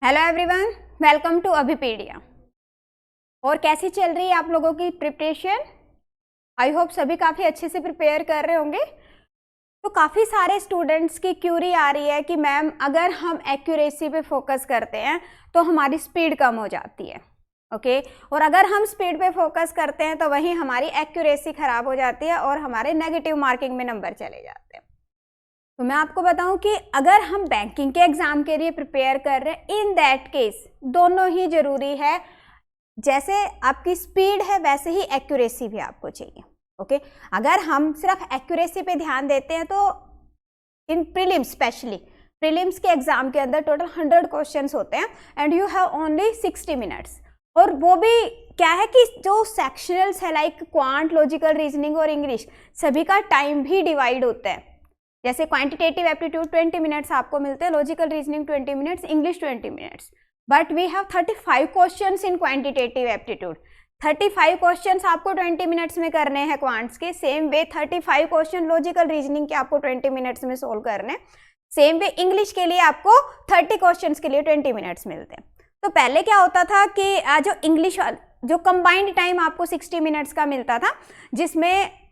Hello everyone, welcome to Abhipedia. और कैसी चल रही है आप लोगों की प्रिपरेशन? आई होप सभी काफ़ी अच्छे से प्रिपेयर कर रहे होंगे। तो काफ़ी सारे स्टूडेंट्स की क्यूरी आ रही है कि मैम अगर हम एक्यूरेसी पे फोकस करते हैं तो हमारी स्पीड कम हो जाती है। ओके और अगर हम स्पीड पे फोकस करते हैं तो वहीं हमारी एक्यूरेसी ख़राब हो जाती है और हमारे नेगेटिव मार्किंग में नंबर चले जाते हैं। तो मैं आपको बताऊं कि अगर हम बैंकिंग के एग्जाम के लिए प्रिपेयर कर रहे हैं, इन दैट केस दोनों ही जरूरी है। जैसे आपकी स्पीड है वैसे ही एक्यूरेसी भी आपको चाहिए। ओके अगर हम सिर्फ एक्यूरेसी पे ध्यान देते हैं तो इन प्रीलिम्स, स्पेशली प्रीलिम्स के एग्जाम के अंदर टोटल 100 क्वेश्चंस होते हैं and you have only 60 minutes. और वो भी क्या है कि जो सेक्शनल्स है लाइक क्वांट, लॉजिकल रीजनिंग और इंग्लिश, सभी का टाइम भी डिवाइड होता है। जैसे क्वांटिटेटिव एप्टीट्यूड 20 मिनट्स आपको मिलते हैं, logical reasoning 20 minutes, English 20 minutes. But we have 35 questions in quantitative aptitude. 35 questions आपको 20 मिनट्स में करने हैं क्वांट्स के। Same way 35 question logical reasoning के आपको 20 मिनट्स में सोल्व करने हैं। सेम वे इंग्लिश के लिए आपको 30 क्वेश्चन के लिए 20 मिनट्स मिलते हैं। तो पहले क्या होता था कि जो इंग्लिश जो कंबाइंड टाइम आपको 60 मिनट्स का मिलता था, जिसमें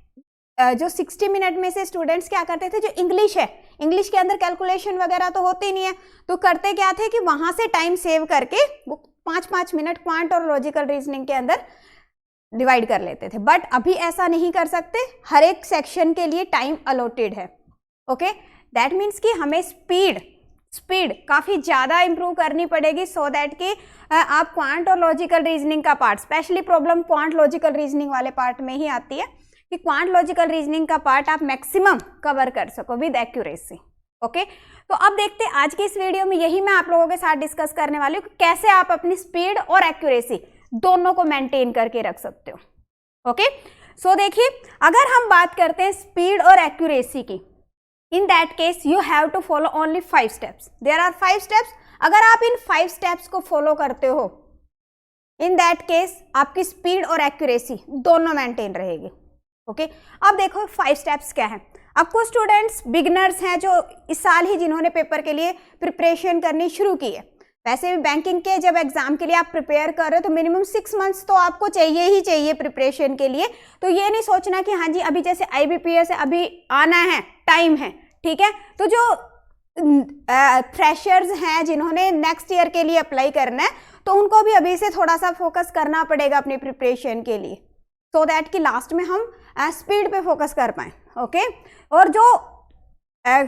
जो 60 मिनट में से स्टूडेंट्स क्या करते थे, जो इंग्लिश है, इंग्लिश के अंदर कैलकुलेशन वगैरह तो होती नहीं है, तो करते क्या थे कि वहां से टाइम सेव करके वो 5-5 मिनट क्वांट और लॉजिकल रीजनिंग के अंदर डिवाइड कर लेते थे। बट अभी ऐसा नहीं कर सकते, हर एक सेक्शन के लिए टाइम अलॉटेड है। ओके दैट मीन्स कि हमें स्पीड काफ़ी ज़्यादा इंप्रूव करनी पड़ेगी सो दैट कि आप क्वांट और लॉजिकल रीजनिंग का part, specially problem quant logical reasoning वाले पार्ट में ही आती है कि क्वांट लॉजिकल रीजनिंग का पार्ट आप मैक्सिमम कवर कर सको विद एक्यूरेसी। ओके तो अब देखते हैं आज की इस वीडियो में, यही मैं आप लोगों के साथ डिस्कस करने वाली हूँ कि कैसे आप अपनी स्पीड और एक्यूरेसी दोनों को मेंटेन करके रख सकते हो। ओके सो देखिए, अगर हम बात करते हैं स्पीड और एक्यूरेसी की, in that case you have to follow only 5 steps. There are 5 steps. अगर आप इन 5 स्टेप्स को फॉलो करते हो, इन दैट केस आपकी स्पीड और एक्यूरेसी दोनों मेंटेन रहेगी। ओके अब देखो 5 स्टेप्स क्या है। आपको स्टूडेंट्स बिगिनर्स हैं जो इस साल ही जिन्होंने पेपर के लिए प्रिपरेशन करनी शुरू की है, वैसे भी बैंकिंग के जब एग्जाम के लिए आप प्रिपेयर कर रहे हो तो मिनिमम 6 मंथ्स तो आपको चाहिए ही चाहिए प्रिपरेशन के लिए। तो ये नहीं सोचना कि हाँ जी अभी जैसे IBPS है अभी आना है, टाइम है, ठीक है। तो जो फ्रेशर्स हैं जिन्होंने नेक्स्ट ईयर के लिए अप्लाई करना है, तो उनको भी अभी से थोड़ा सा फोकस करना पड़ेगा अपनी प्रिपरेशन के लिए, सो दैट कि लास्ट में हम स्पीड पे फोकस कर पाएँ। ओके और जो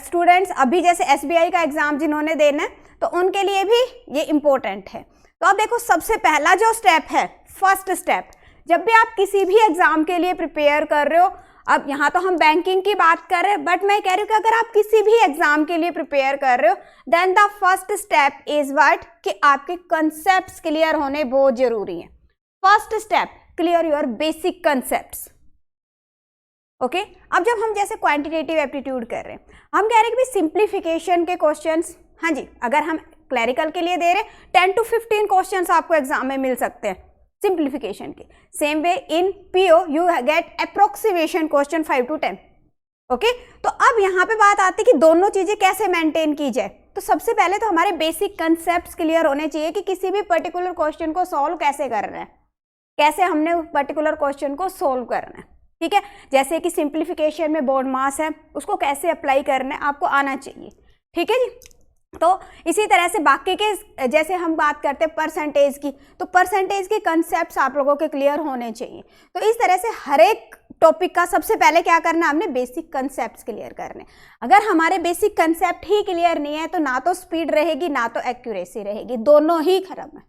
स्टूडेंट्स अभी जैसे SBI का एग्जाम जिन्होंने देना है तो उनके लिए भी ये इम्पोर्टेंट है। तो अब देखो सबसे पहला जो स्टेप है, फर्स्ट स्टेप, जब भी आप किसी भी एग्जाम के लिए प्रिपेयर कर रहे हो, अब यहाँ तो हम बैंकिंग की बात कर रहे हैं, बट मैं कह रही हूँ कि अगर आप किसी भी एग्जाम के लिए प्रिपेयर कर रहे हो, then the first step is what कि आपके कंसेप्ट क्लियर होने बहुत जरूरी है। First step, clear your basic concepts. Okay अब जब हम जैसे क्वांटिटेटिव एप्टीट्यूड कर रहे हैं, हम कह रहे हैं कि सिंप्लीफिकेशन के क्वेश्चंस, हाँ जी अगर हम क्लरिकल के लिए दे रहे हैं 10 to 15 क्वेश्चंस आपको एग्जाम में मिल सकते हैं सिंप्लीफिकेशन के। Same way in PO you get approximation question 5 to 10। Okay तो अब यहाँ पे बात आती है कि दोनों चीजें कैसे मेंटेन की जाए। तो सबसे पहले तो हमारे बेसिक कंसेप्ट क्लियर होने चाहिए कि किसी भी पर्टिकुलर क्वेश्चन को सॉल्व कैसे करना है, कैसे हमने उस पर्टिकुलर क्वेश्चन को सोल्व करना है, ठीक है। जैसे कि सिंप्लीफिकेशन में बॉन्ड मास है, उसको कैसे अप्लाई करना है आपको आना चाहिए, ठीक है जी। तो इसी तरह से बाकी के जैसे हम बात करते हैं परसेंटेज की, तो परसेंटेज के कंसेप्ट्स आप लोगों के क्लियर होने चाहिए। तो इस तरह से हर एक टॉपिक का सबसे पहले क्या करना है, हमने बेसिक कंसेप्ट्स क्लियर करने। अगर हमारे बेसिक कंसेप्ट ही क्लियर नहीं है तो ना तो स्पीड रहेगी ना तो एक्यूरेसी रहेगी, दोनों ही खराब है।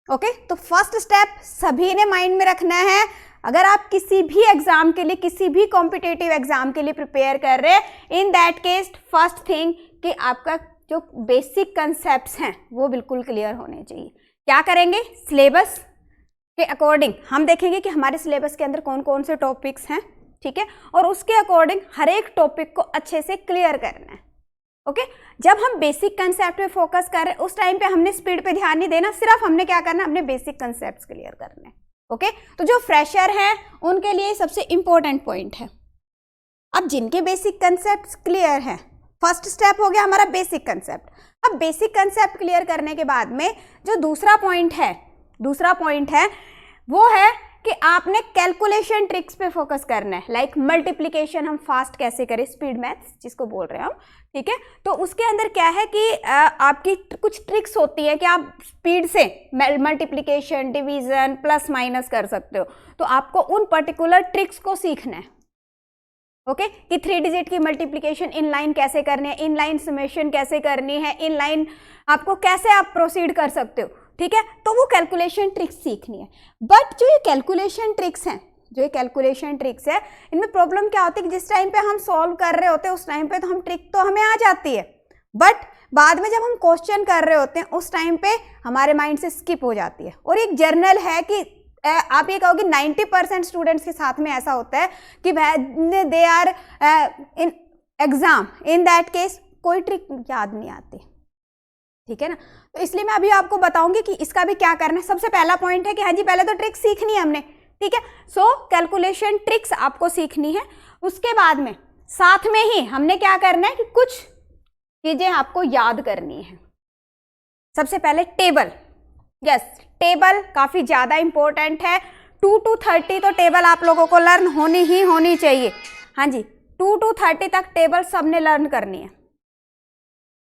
ओके तो फर्स्ट स्टेप सभी ने माइंड में रखना है। अगर आप किसी भी एग्जाम के लिए, किसी भी कॉम्पिटेटिव एग्जाम के लिए प्रिपेयर कर रहे हैं, इन दैट केस फर्स्ट थिंग कि आपका जो बेसिक कंसेप्ट्स हैं वो बिल्कुल क्लियर होने चाहिए। क्या करेंगे, सिलेबस के अकॉर्डिंग हम देखेंगे कि हमारे सिलेबस के अंदर कौन कौन से टॉपिक्स हैं, ठीक है, और उसके अकॉर्डिंग हर एक टॉपिक को अच्छे से क्लियर करना है। ओके जब हम बेसिक कंसेप्ट पे फोकस कर रहे हैं उस टाइम पे हमने स्पीड पे ध्यान नहीं देना, सिर्फ हमने क्या करना है, हमने बेसिक कंसेप्ट क्लियर करने हैं। ओके तो जो फ्रेशर हैं उनके लिए सबसे इंपॉर्टेंट पॉइंट है। अब जिनके बेसिक कंसेप्ट क्लियर हैं फर्स्ट स्टेप हो गया हमारा बेसिक कंसेप्ट। अब बेसिक कंसेप्ट क्लियर करने के बाद में जो दूसरा पॉइंट है वो है कि आपने कैलकुलेशन ट्रिक्स पे फोकस करना है। लाइक मल्टीप्लिकेशन हम फास्ट कैसे करें, स्पीड मैथ्स जिसको बोल रहे हैं हम, ठीक है। तो उसके अंदर क्या है कि आपकी कुछ ट्रिक्स होती है कि आप स्पीड से मल्टीप्लिकेशन, डिवीजन, प्लस माइनस कर सकते हो। तो आपको उन पर्टिकुलर ट्रिक्स को सीखना है, ओके कि 3 डिजिट की मल्टीप्लिकेशन इनलाइन कैसे करनी है, इनलाइन समेशन कैसे करनी है, इनलाइन आपको कैसे आप प्रोसीड कर सकते हो, ठीक है। तो वो कैलकुलेशन ट्रिक्स सीखनी है। बट जो ये कैलकुलेशन ट्रिक्स है इनमें प्रॉब्लम क्या होती है कि जिस टाइम पे हम सॉल्व कर रहे होते हैं उस टाइम पे तो हम ट्रिक तो हमें आ जाती है, बट बाद में जब हम क्वेश्चन कर रहे होते हैं उस टाइम पे हमारे माइंड से स्किप हो जाती है। और एक जर्नल है कि आप ये कहोगे 90% स्टूडेंट्स के साथ में ऐसा होता है कि they are in exam, in that case कोई ट्रिक याद नहीं आती, ठीक है ना। तो इसलिए मैं अभी आपको बताऊंगी कि इसका भी क्या करना है। सबसे पहला पॉइंट है कि हाँ जी पहले तो ट्रिक सीखनी है हमने, ठीक है। सो कैलकुलेशन ट्रिक्स आपको सीखनी है। उसके बाद में साथ में ही हमने क्या करना है कि कुछ चीजें आपको याद करनी है। सबसे पहले टेबल, यस टेबल काफी ज्यादा इंपॉर्टेंट है। 2 to 30 तो टेबल आप लोगों को लर्न होनी चाहिए। हाँ जी 2 to 30 तक टेबल सबने लर्न करनी है।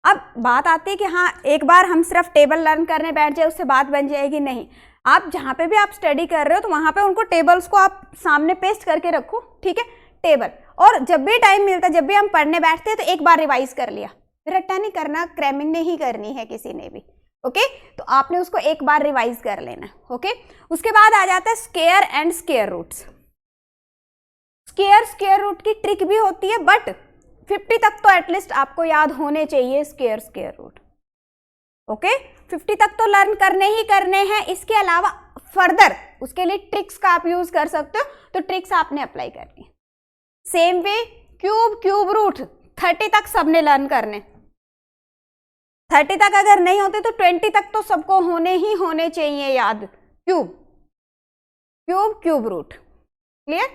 अब बात आती है कि हाँ एक बार हम सिर्फ टेबल लर्न करने बैठ जाए उससे बात बन जाएगी, नहीं। आप जहाँ पे भी आप स्टडी कर रहे हो तो वहाँ पे उनको टेबल्स को आप सामने पेस्ट करके रखो, ठीक है टेबल। और जब भी टाइम मिलता है, जब भी हम पढ़ने बैठते हैं तो एक बार रिवाइज कर लिया, रट्टा नहीं करना, क्रैमिंग नहीं करनी है किसी ने भी, ओके। तो आपने उसको एक बार रिवाइज कर लेना, ओके। उसके बाद आ जाता है square and square roots. Square root की ट्रिक भी होती है, बट 50 तक तो एटलीस्ट आपको याद होने चाहिए स्क्वायर रूट, ओके। 50 तक तो लर्न करने ही करने हैं। इसके अलावा फर्दर उसके लिए ट्रिक्स का आप यूज कर सकते हो, तो ट्रिक्स आपने अप्लाई करनी है। सेम वे क्यूब रूट 30 तक सबने लर्न करने। 30 तक अगर नहीं होते तो 20 तक तो सबको होने चाहिए याद। Cube root, clear.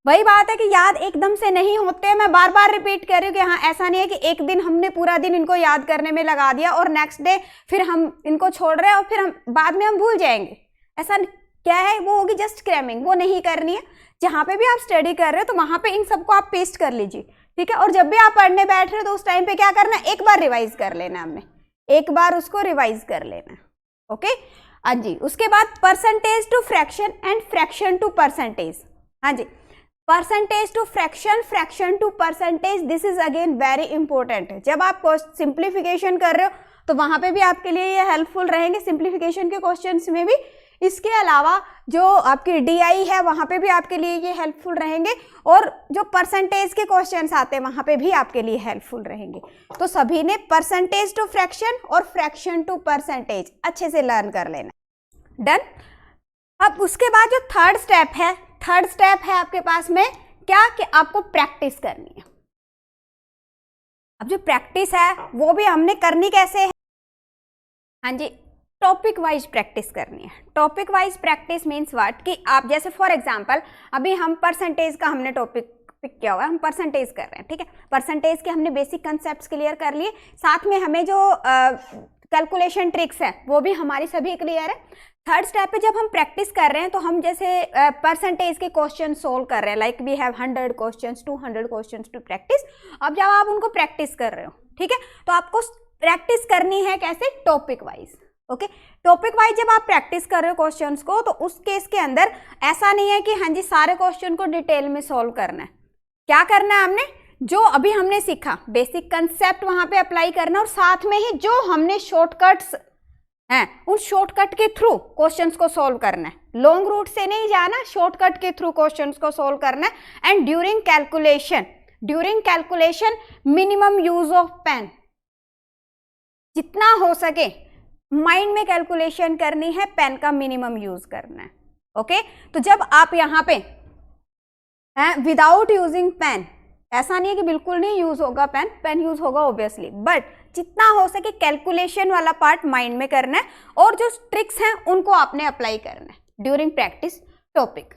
वही बात है कि याद एकदम से नहीं होते। मैं बार बार रिपीट कर रही हूँ कि हाँ ऐसा नहीं है कि एक दिन हमने पूरा दिन इनको याद करने में लगा दिया और नेक्स्ट डे फिर हम इनको छोड़ रहे हैं और फिर हम बाद में हम भूल जाएंगे। ऐसा क्या है, वो होगी जस्ट क्रैमिंग, वो नहीं करनी है। जहाँ पे भी आप स्टडी कर रहे हो तो वहां पे इन सबको आप पेस्ट कर लीजिए, ठीक है। और जब भी आप पढ़ने बैठ रहे हो तो उस टाइम पे क्या करना है, एक बार रिवाइज कर लेना, हमने एक बार उसको रिवाइज कर लेना, ओके। हाँ जी उसके बाद percentage to fraction and fraction to percentage. हाँ जी percentage to fraction, fraction to percentage, this is again very important. जब आप सिंप्लीफिकेशन कर रहे हो तो वहां पे भी आपके लिए ये हेल्पफुल रहेंगे, सिंप्लीफिकेशन के क्वेश्चंस में भी। इसके अलावा जो आपकी डीआई है वहां पे भी आपके लिए ये हेल्पफुल रहेंगे, और जो परसेंटेज के क्वेश्चंस आते हैं वहां पे भी आपके लिए हेल्पफुल रहेंगे। तो सभी ने परसेंटेज टू फ्रैक्शन और फ्रैक्शन टू परसेंटेज अच्छे से लर्न कर लेना, डन। अब उसके बाद जो थर्ड स्टेप है आपके पास में क्या, कि आपको प्रैक्टिस करनी है। अब जो प्रैक्टिस है वो भी हमने करनी कैसे है, हाँ जी टॉपिक वाइज प्रैक्टिस करनी है। Topic wise practice means what, कि आप जैसे फॉर एग्जांपल अभी हम परसेंटेज का हमने टॉपिक पिक किया हुआ है, हम परसेंटेज कर रहे हैं, ठीक है। परसेंटेज के हमने बेसिक कंसेप्ट्स क्लियर कर लिए, साथ में हमें जो कैलकुलेशन ट्रिक्स है वो भी हमारी सभी क्लियर है। थर्ड स्टेप पे जब हम प्रैक्टिस कर रहे हैं तो हम जैसे परसेंटेज के क्वेश्चन सोल्व कर रहे हैं, like we have 100 questions 200 questions to practise. अब जब आप उनको प्रैक्टिस कर रहे हो, ठीक है, तो आपको प्रैक्टिस करनी है कैसे, topic wise, okay. Topic wise जब आप प्रैक्टिस कर रहे हो क्वेश्चंस को, तो उस केस के अंदर ऐसा नहीं है कि हाँ जी सारे क्वेश्चन को डिटेल में सोल्व करना है। क्या करना है, हमने जो अभी हमने सीखा बेसिक कंसेप्ट वहां पे अप्लाई करना, और साथ में ही जो हमने शॉर्टकट्स हैं उन शॉर्टकट के थ्रू क्वेश्चंस को सोल्व करना है। लॉन्ग रूट से नहीं जाना, शॉर्टकट के थ्रू क्वेश्चंस को सोल्व करना है। And during calculation minimum use of pen, जितना हो सके माइंड में कैलकुलेशन करनी है, पेन का मिनिमम यूज करना है, ओके। तो जब आप यहाँ पे विदाउट यूजिंग पेन, ऐसा नहीं है कि बिल्कुल नहीं यूज होगा पेन यूज होगा ऑब्वियसली, बट जितना हो सके कैलकुलेशन वाला पार्ट माइंड में करना है, और जो ट्रिक्स हैं उनको आपने अप्लाई करना है ड्यूरिंग प्रैक्टिस टॉपिक।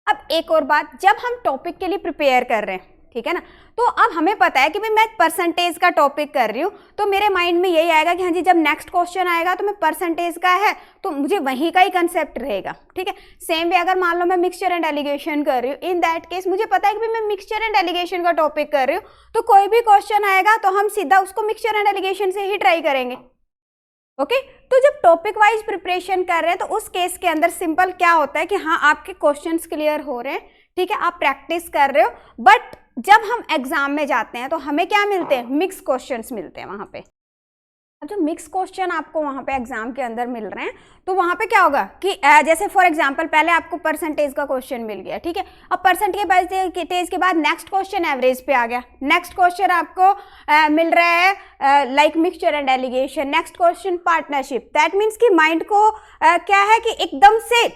अब एक और बात, जब हम टॉपिक के लिए प्रिपेयर कर रहे हैं, ठीक है ना। तो अब हमें पता है कि भाई मैं परसेंटेज का टॉपिक कर रही हूँ, तो मेरे माइंड में यही आएगा कि हाँ जी जब नेक्स्ट क्वेश्चन आएगा तो मैं परसेंटेज का है तो मुझे वहीं का ही कंसेप्ट रहेगा, ठीक है। सेम वे अगर मान लो मैं मिक्सचर एंड एलिगेशन कर रही हूँ, इन दैट केस मुझे पता है कि मैं मिक्सचर एंड एलिगेशन का टॉपिक कर रही हूँ, तो कोई भी क्वेश्चन आएगा तो हम सीधा उसको मिक्सचर एंड एलिगेशन से ही ट्राई करेंगे, ओके। तो जब टॉपिक वाइज प्रिपरेशन कर रहे हैं तो उस केस के अंदर सिंपल क्या होता है कि हाँ आपके क्वेश्चंस क्लियर हो रहे हैं, ठीक है, आप प्रैक्टिस कर रहे हो, बट जब हम एग्जाम में जाते हैं तो हमें क्या मिलते हैं, मिक्स क्वेश्चंस मिलते हैं वहां पे। अब जो मिक्स क्वेश्चन आपको वहां पे एग्जाम के अंदर मिल रहे हैं तो वहां पे क्या होगा कि जैसे फॉर एग्जांपल पहले आपको परसेंटेज का क्वेश्चन मिल गया, ठीक है, अब परसेंटेज के बाद नेक्स्ट क्वेश्चन एवरेज पे आ गया, नेक्स्ट क्वेश्चन आपको मिल रहा है like mixture and allegation, next question partnership. That means कि माइंड को क्या है कि एकदम से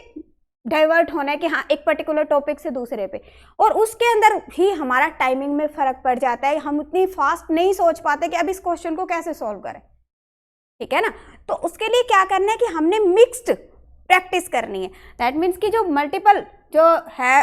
डाइवर्ट होना है कि हाँ एक पर्टिकुलर टॉपिक से दूसरे पे, और उसके अंदर ही हमारा टाइमिंग में फर्क पड़ जाता है, हम उतनी फास्ट नहीं सोच पाते कि अब इस क्वेश्चन को कैसे सॉल्व करें, ठीक है ना। तो उसके लिए क्या करना है कि हमने मिक्स्ड प्रैक्टिस करनी है। दैट मीन्स कि जो मल्टीपल जो है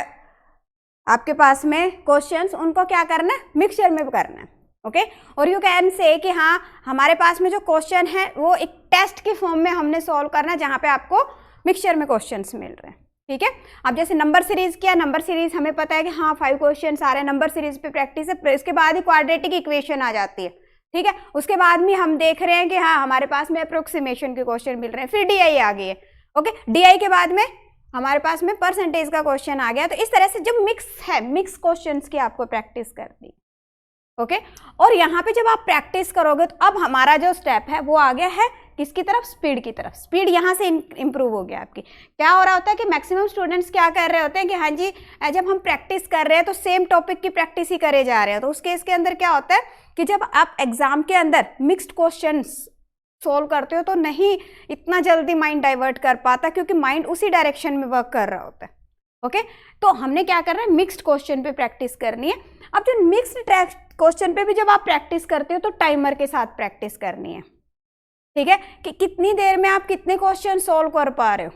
आपके पास में क्वेश्चंस, उनको क्या करना है, मिक्सचर में करना है, ओके। और यू कैन से कि हाँ हमारे पास में जो क्वेश्चन है वो एक टेस्ट के फॉर्म में हमने सॉल्व करना है, जहाँ पे आपको मिक्सचर में क्वेश्चंस मिल रहे हैं, ठीक है। अब जैसे नंबर सीरीज किया, नंबर सीरीज हमें पता है कि हाँ 5 क्वेश्चन आ रहे हैं, नंबर सीरीज पे प्रैक्टिस है, इसके बाद ही क्वाड्रेटिक इक्वेशन आ जाती है, ठीक है। उसके बाद में हम देख रहे हैं कि हाँ हमारे पास में अप्रोक्सीमेशन के क्वेश्चन मिल रहे हैं, फिर डीआई आ गई है, ओके। डीआई के बाद में हमारे पास में परसेंटेज का क्वेश्चन आ गया। तो इस तरह से जब मिक्स है, मिक्स क्वेश्चंस की आपको प्रैक्टिस करनी, ओके। और यहाँ पे जब आप प्रैक्टिस करोगे तो अब हमारा जो स्टेप है वो आ गया है किसकी तरफ, स्पीड की तरफ। स्पीड यहाँ से इंप्रूव हो गया आपकी। क्या हो रहा होता है कि मैक्सिमम स्टूडेंट्स क्या कर रहे होते हैं कि हाँ जी जब हम प्रैक्टिस कर रहे हैं तो सेम टॉपिक की प्रैक्टिस ही करे जा रहे हैं, तो उस केस के अंदर क्या होता है कि जब आप एग्जाम के अंदर मिक्स्ड क्वेश्चंस सोल्व करते हो तो नहीं इतना जल्दी माइंड डाइवर्ट कर पाता, क्योंकि माइंड उसी डायरेक्शन में वर्क कर रहा होता है, ओके। तो हमने क्या करना है, मिक्स्ड क्वेश्चन पे प्रैक्टिस करनी है। अब जो मिक्स्ड क्वेश्चन पे भी जब आप प्रैक्टिस करते हो तो टाइमर के साथ प्रैक्टिस करनी है, ठीक है, कि कितनी देर में आप कितने क्वेश्चन सोल्व कर पा रहे हो।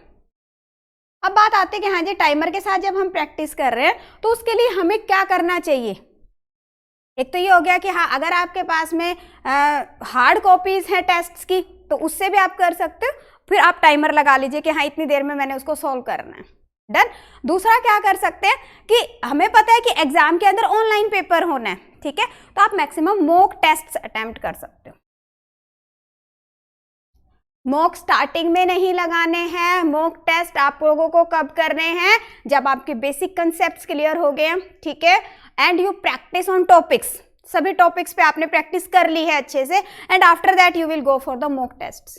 अब बात आती है कि हाँ जी टाइमर के साथ जब हम प्रैक्टिस कर रहे हैं तो उसके लिए हमें क्या करना चाहिए। एक तो ये हो गया कि हाँ अगर आपके पास में हार्ड कॉपीज हैं टेस्ट्स की तो उससे भी आप कर सकते हो, फिर आप टाइमर लगा लीजिए कि हाँ इतनी देर में मैंने उसको सोल्व करना है, डन। दूसरा क्या कर सकते हैं कि हमें पता है कि एग्जाम के अंदर ऑनलाइन पेपर होना है, ठीक है, तो आप मैक्सिमम मॉक टेस्ट अटेम्प्ट कर सकते हो। मॉक स्टार्टिंग में नहीं लगाने हैं, मॉक टेस्ट आप लोगों को कब करने हैं, जब आपके बेसिक कंसेप्ट्स क्लियर हो गए, ठीक है, and you practice on topics, सभी टॉपिक्स पे आपने प्रैक्टिस कर ली है अच्छे से, and after that you will go for the mock tests.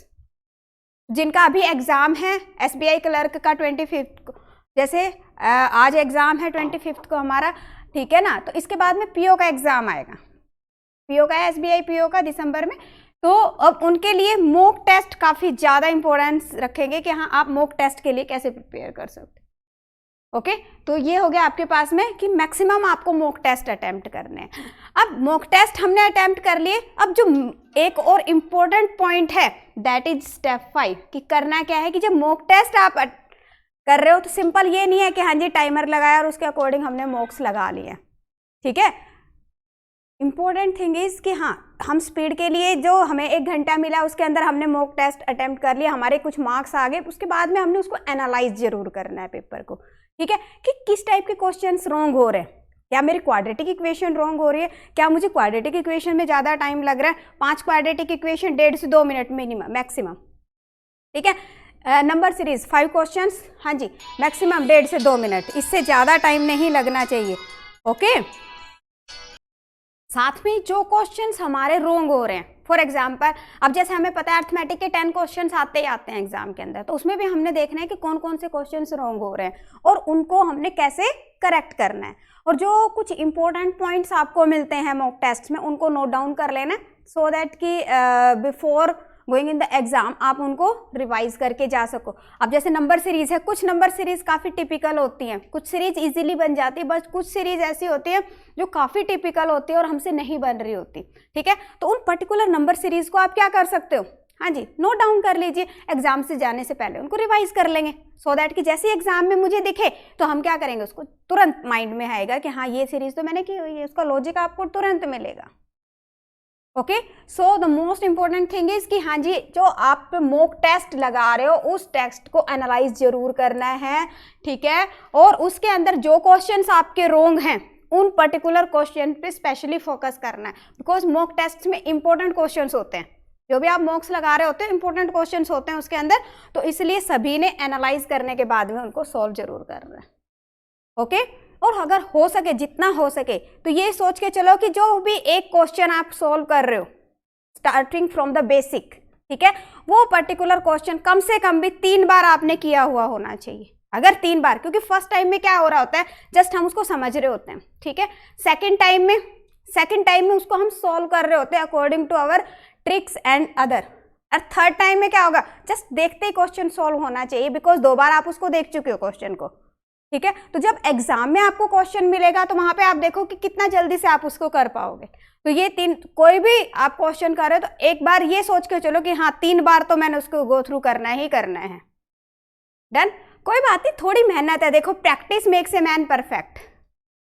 जिनका अभी एग्जाम है एसबीआई क्लर्क का 25 को, जैसे आज एग्जाम है 25 को हमारा, ठीक है ना, तो इसके बाद में पीओ का एग्जाम आएगा, पीओ का एसबीआई पीओ का दिसंबर में, तो अब उनके लिए मॉक टेस्ट काफ़ी ज़्यादा इंपॉर्टेंस रखेंगे कि हाँ आप मॉक टेस्ट के लिए कैसे प्रिपेयर कर सकते, ओके। तो ये हो गया आपके पास में कि मैक्सिमम आपको मॉक टेस्ट अटेम्प्ट करने हैं। अब मॉक टेस्ट हमने अटेम्प्ट कर लिए, अब जो एक और इम्पोर्टेंट पॉइंट है दैट इज स्टेप 5 कि करना क्या है कि जब मॉक टेस्ट आप कर रहे हो तो सिंपल ये नहीं है कि हाँ जी टाइमर लगाया और उसके अकॉर्डिंग हमने मॉक्स लगा लिए, ठीक है। इंपॉर्टेंट थिंग इज कि हाँ हम स्पीड के लिए जो हमें 1 घंटा मिला उसके अंदर हमने मॉक टेस्ट अटेम्प्ट कर लिया, हमारे कुछ मार्क्स आ गए, उसके बाद में हमने उसको एनालाइज जरूर करना है पेपर को, ठीक है, कि किस टाइप के क्वेश्चंस रॉन्ग हो रहे हैं। क्या मेरी क्वाड्रेटिक इक्वेशन रॉन्ग हो रही है, क्या मुझे क्वाड्रेटिक इक्वेशन में ज़्यादा टाइम लग रहा है, 5 क्वाड्रेटिक इक्वेशन 1.5 से 2 मिनट मिनिमम मैक्सिमम, ठीक है। नंबर सीरीज 5 क्वेश्चंस, हाँ जी मैक्सिमम 1.5 से 2 मिनट, इससे ज़्यादा टाइम नहीं लगना चाहिए, ओके। साथ में जो क्वेश्चंस हमारे रॉन्ग हो रहे हैं, फॉर एग्जांपल अब जैसे हमें पता है अर्थमेटिक के 10 क्वेश्चंस आते ही आते हैं एग्जाम के अंदर, तो उसमें भी हमने देखना है कि कौन कौन से क्वेश्चंस रॉन्ग हो रहे हैं और उनको हमने कैसे करेक्ट करना है। और जो कुछ इंपॉर्टेंट पॉइंट्स आपको मिलते हैं मॉक टेस्ट में उनको नोट डाउन कर लेना, सो दैट कि before going in the exam आप उनको रिवाइज करके जा सको। अब जैसे नंबर सीरीज है, कुछ नंबर सीरीज काफ़ी टिपिकल होती हैं, कुछ सीरीज इजीली बन जाती है, बस कुछ सीरीज ऐसी होती है जो काफ़ी टिपिकल होती है और हमसे नहीं बन रही होती, ठीक है। तो उन पर्टिकुलर नंबर सीरीज को आप क्या कर सकते हो, हाँ जी, नोट डाउन कर लीजिए, एग्जाम से जाने से पहले उनको रिवाइज कर लेंगे, सो दैट कि जैसे एग्जाम में मुझे दिखे तो हम क्या करेंगे, उसको तुरंत माइंड में आएगा कि हाँ ये सीरीज तो मैंने की हुई है, उसका लॉजिक आपको तुरंत मिलेगा। Okay, so the most important thing is कि हाँ जी, जो आप मॉक टेस्ट लगा रहे हो उस टेक्स्ट को एनालाइज जरूर करना है, ठीक है, और उसके अंदर जो क्वेश्चंस आपके रॉन्ग हैं उन पर्टिकुलर क्वेश्चन पे स्पेशली फोकस करना है, बिकॉज मॉक टेस्ट में इंपॉर्टेंट क्वेश्चंस होते हैं, जो भी आप मॉक्स लगा रहे होते हैं इंपॉर्टेंट क्वेश्चंस होते हैं उसके अंदर, तो इसलिए सभी ने एनालाइज करने के बाद में उनको सॉल्व जरूर करना है। ओके, और अगर हो सके, जितना हो सके, तो ये सोच के चलो कि जो भी एक क्वेश्चन आप सॉल्व कर रहे हो स्टार्टिंग फ्रॉम द बेसिक, ठीक है, वो पर्टिकुलर क्वेश्चन कम से कम भी 3 बार आपने किया हुआ होना चाहिए। अगर 3 बार, क्योंकि फर्स्ट टाइम में क्या हो रहा होता है, जस्ट हम उसको समझ रहे होते हैं, ठीक है, सेकेंड टाइम में उसको हम सॉल्व कर रहे होते हैं according to our tricks and other, और थर्ड टाइम में क्या होगा, जस्ट देखते ही क्वेश्चन सॉल्व होना चाहिए, बिकॉज 2 बार आप उसको देख चुके हो क्वेश्चन को, ठीक है। तो जब एग्जाम में आपको क्वेश्चन मिलेगा तो वहां पे आप देखो कि कितना जल्दी से आप उसको कर पाओगे। तो ये 3, कोई भी आप क्वेश्चन कर रहे हो तो एक बार ये सोच के चलो कि हाँ 3 बार तो मैंने उसको गो थ्रू करना ही करना है। डन, कोई बात नहीं, थोड़ी मेहनत है, देखो practice makes a man perfect.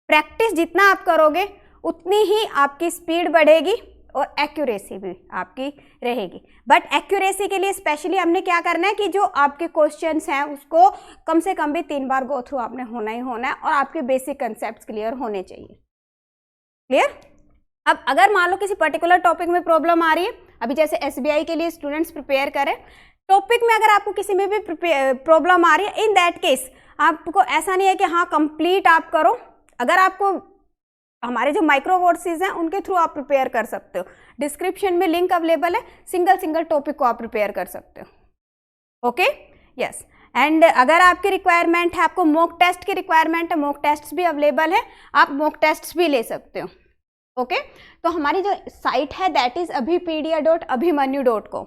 Practice जितना आप करोगे उतनी ही आपकी स्पीड बढ़ेगी और एक्यूरेसी भी आपकी रहेगी। बट एक्यूरेसी के लिए स्पेशली हमने क्या करना है कि जो आपके क्वेश्चंस हैं उसको कम से कम भी 3 बार गो थ्रू आपने होना ही होना है, और आपके बेसिक कंसेप्ट क्लियर होने चाहिए। क्लियर? अब अगर मान लो किसी पर्टिकुलर टॉपिक में प्रॉब्लम आ रही है, अभी जैसे SBI के लिए स्टूडेंट्स प्रिपेयर करें, टॉपिक में अगर आपको किसी में भी प्रॉब्लम आ रही है, इन दैट केस आपको ऐसा नहीं है कि हाँ कंप्लीट आप करो, अगर आपको हमारे जो माइक्रो कोर्सेज हैं उनके थ्रू आप प्रिपेयर कर सकते हो, डिस्क्रिप्शन में लिंक अवेलेबल है, सिंगल टॉपिक को आप प्रिपेयर कर सकते हो। ओके, यस, एंड अगर आपकी रिक्वायरमेंट है, आपको मॉक टेस्ट की रिक्वायरमेंट है, मॉक टेस्ट भी अवेलेबल है, आप मॉक टेस्ट भी ले सकते हो। ओके, तो हमारी जो साइट है that is abhipedia.abhimanyu.com,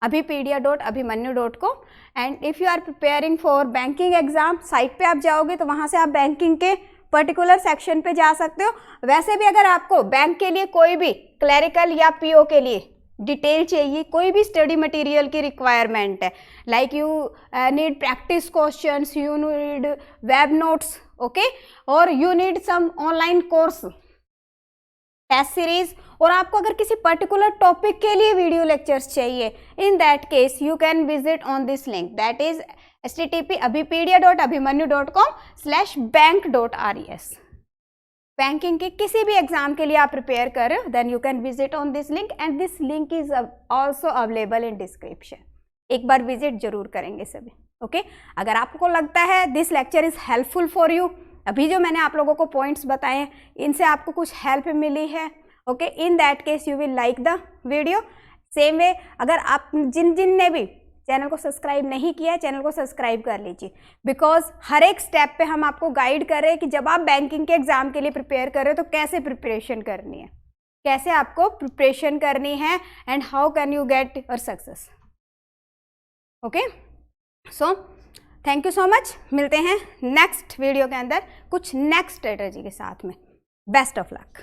abhipedia.abhimanyu.com, and if you are preparing for banking exam, site पे आप जाओगे तो वहां से आप बैंकिंग के पर्टिकुलर सेक्शन पे जा सकते हो। वैसे भी अगर आपको बैंक के लिए कोई भी क्लरिकल या PO के लिए डिटेल चाहिए, कोई भी स्टडी मटेरियल की रिक्वायरमेंट है, like you need practice questions, you need web notes, okay, और you need some online course, test series, और आपको अगर किसी पर्टिकुलर टॉपिक के लिए वीडियो लेक्चर्स चाहिए, इन that case you can visit on this link, that is http://abhimanyu.com/bank.res। Banking के किसी भी एग्जाम के लिए आप प्रिपेयर कर रहे हो, then you can visit on this link, and this link is also available in description. एक बार विजिट जरूर करेंगे सभी। ओके, अगर आपको लगता है this lecture is helpful for you, अभी जो मैंने आप लोगों को पॉइंट्स बताए हैं इनसे आपको कुछ हेल्प मिली है, okay, in that case you will like the video. Same way, अगर आप जिन ने भी चैनल को सब्सक्राइब नहीं किया है, चैनल को सब्सक्राइब कर लीजिए, बिकॉज हर एक स्टेप पे हम आपको गाइड कर रहे हैं कि जब आप बैंकिंग के एग्जाम के लिए प्रिपेयर कर रहे हो तो कैसे प्रिपरेशन करनी है, कैसे आपको प्रिपरेशन करनी है, and how can you get your success. Okay, so thank you so much, मिलते हैं नेक्स्ट वीडियो के अंदर कुछ नेक्स्ट स्ट्रेटजी के साथ में। Best of luck.